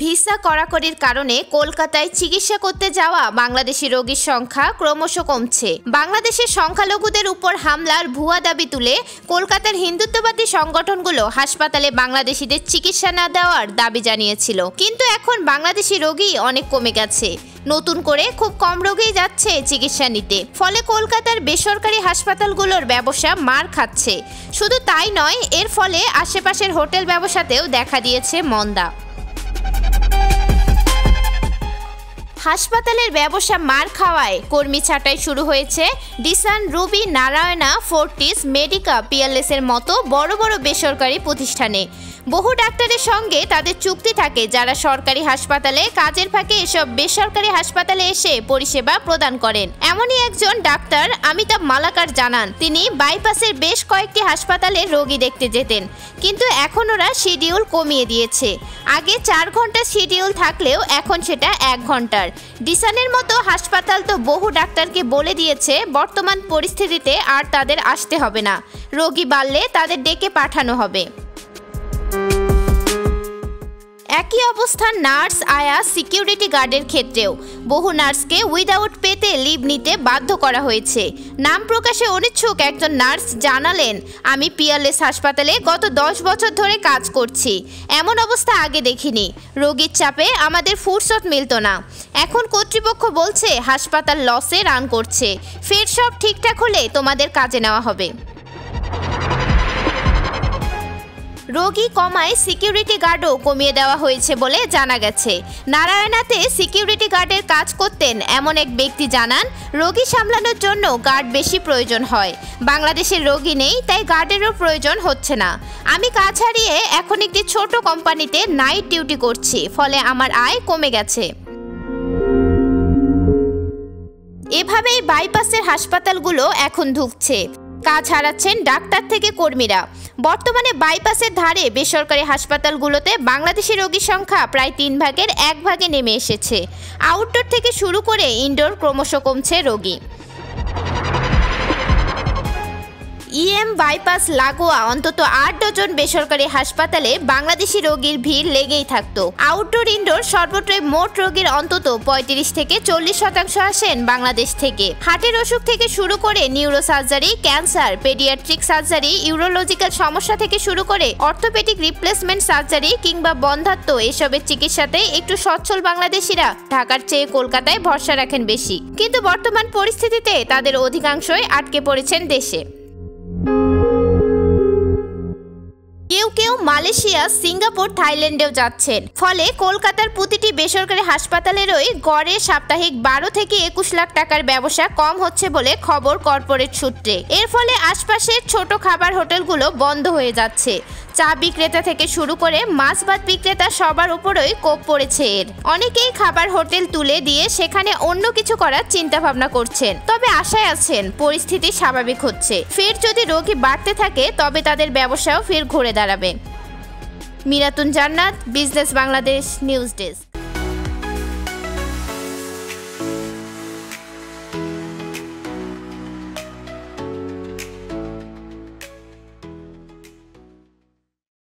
Visa কড়াকড়ির কারণে কলকাতায় চিকিৎসা করতে যাওয়া বাংলাদেশি রোগীর সংখ্যা ক্রমশ কমছে। বাংলাদেশের সংখ্যালঘুদের উপর হামলার ভুয়া দাবি তুলে কলকাতার হিন্দুত্ববাদী সংগঠনগুলো হাসপাতালে বাংলাদেশিদের চিকিৎসা না দেওয়ার দাবি জানিয়েছিল, কিন্তু এখন বাংলাদেশি রোগী অনেক কমে গেছে। নতুন করে খুব কম রোগীই যাচ্ছে চিকিৎসা নিতে, ফলে কলকাতার বেসরকারি হাসপাতালগুলোর ব্যবসা মার খাচ্ছে। শুধু তাই নয়, এর ফলে আশেপাশের হোটেল ব্যবসাতেও দেখা দিয়েছে মন্দা। হাসপাতালের ব্যবসা মার খাওয়ায় কর্মী ছাঁটাই শুরু হয়েছে ডিসান, রুবি, নারায়ণা, ফোর্টিস, মেডিকা, পিয়ারলেসের মতো বড় বড় বেসরকারি প্রতিষ্ঠানে। বহু ডাক্তারের সঙ্গে তাদের চুক্তি থাকে, যারা সরকারি হাসপাতালে কাজের ফাঁকে এসব বেসরকারি হাসপাতালে এসে পরিষেবা প্রদান করেন। এমনই একজন ডাক্তার অমিতাভ মালাকার জানান, তিনি বাইপাসের বেশ কয়েকটি হাসপাতালে রোগী দেখতে যেতেন, কিন্তু এখন ওরা শিডিউল কমিয়ে দিয়েছে। আগে 4 ঘন্টা শিডিউল থাকলেও এখন সেটা 1 ঘন্টার। ডিসানের মতো হাসপাতাল তো বহু ডাক্তারকে বলে দিয়েছে বর্তমান পরিস্থিতিতে আর তাদের আসতে হবে না, রোগী বাড়লে তাদের ডেকে পাঠানো হবে। একই অবস্থা নার্স, আয়া, সিকিউরিটি গার্ডের ক্ষেত্রেও বহু নার্সকে উইদাউট পেতে লিভ নিতে বাধ্য করা হয়েছে। নাম প্রকাশে অনিচ্ছুক একজন নার্স জানালেন, আমি পিয়ারলেস হাসপাতালে গত 10 বছর ধরে কাজ করছি, এমন অবস্থা আগে দেখিনি। রোগীর চাপে আমাদের ফুরসত মিলত না। এখন কর্তৃপক্ষ বলছে হাসপাতাল লসে রান করছে, ফের সব ঠিকঠাক হলে তোমাদের কাজে নেওয়া হবে। রোগী কমায় সিকিউরিটি গার্ডও কমিয়ে দেওয়া হয়েছে বলে জানা গেছে। নারায়ণাতে সিকিউরিটি গার্ডের কাজ করতেন এমন এক ব্যক্তি জানান, রোগী সামলানোর জন্য গার্ড বেশি প্রয়োজন হয়। বাংলাদেশের রোগী নেই, তাই গার্ডেরও প্রয়োজন হচ্ছে না। আমি কাজ হারিয়ে এখন একটি ছোট কোম্পানিতে নাইট ডিউটি করছি, ফলে আমার আয় কমে গেছে। এভাবেই বাইপাসের হাসপাতালগুলো এখন ধুঁকছে, কাজ হারাচ্ছেন ডাক্তার থেকে কর্মীরা। বর্তমানে বাইপাসের ধারে বেসরকারি হাসপাতালগুলোতে বাংলাদেশি রোগীর সংখ্যা প্রায় 3 ভাগের 1 ভাগে নেমে এসেছে। আউটডোর থেকে শুরু করে ইনডোর ক্রমশ কমছে রোগী। বাইপাস লাগোয়া অন্তত 8 ডজন বেসরকারি হাসপাতালে বাংলাদেশি রোগীর ভিড় লেগেই থাকতো। আউটডোর ইনডোর সর্বত্রই মোট রোগীর অন্তত 35 থেকে 40% আসেন বাংলাদেশ থেকে। হার্টের অসুখ থেকে শুরু করে neuro surgery, cancer, paediatric surgery, urological সমস্যা থেকে শুরু করে অর্থোপেডিক রিপ্লেসমেন্ট সার্জারি কিংবা বন্ধ্যাত্ব, এসবের চিকিৎসাতে একটু সচ্ছল বাংলাদেশিরা ঢাকার চেয়ে কলকাতায় ভরসা রাখেন বেশি, কিন্তু বর্তমান পরিস্থিতিতে তাদের অধিকাংশই আটকে পড়েছেন দেশে। কেউ মালয়েশিয়া, সিঙ্গাপুর, থাইল্যান্ডেও যাচ্ছেন, ফলে কলকাতার প্রতিটি বেসরকারি হাসপাতালেরই গড়ে সাপ্তাহিক 12 থেকে 21 লাখ টাকার ব্যবসা কম হচ্ছে বলে খবর কর্পোরেট সূত্রে। এর ফলে আশপাশের ছোট খাবার হোটেলগুলো বন্ধ হয়ে যাচ্ছে। চা বিক্রেতা থেকে শুরু করে মাছ ভাত বিক্রেতা সবার উপরই কোপ পড়েছে এর। অনেকেই খাবার হোটেল তুলে দিয়ে সেখানে অন্য কিছু করার চিন্তা ভাবনা করছেন, তবে আশায় আছেন পরিস্থিতি স্বাভাবিক হচ্ছে। ফের যদি রোগী বাড়তে থাকে তবে তাদের ব্যবসাও ফের ঘুরে দাঁড়াবে। মিরাতুন জান্নাত, বিজনেস বাংলাদেশ নিউজ ডেস্ক।